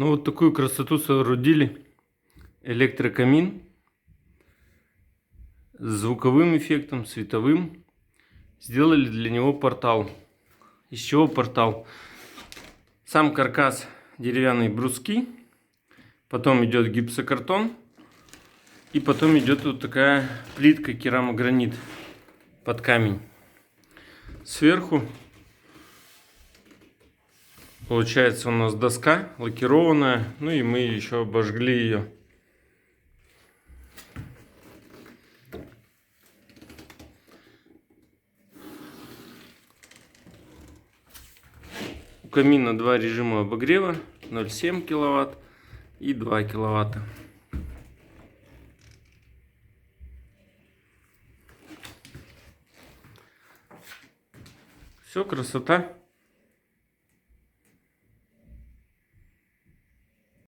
Ну вот такую красоту соорудили. Электрокамин с звуковым эффектом, световым. Сделали для него портал. Из чего портал? Сам каркас деревянные бруски. Потом идет гипсокартон. И потом идет вот такая плитка керамогранит под камень. Сверху получается у нас доска лакированная. Ну и мы еще обожгли ее. У камина два режима обогрева. 0,7 киловатт и 2 киловатта. Все, красота.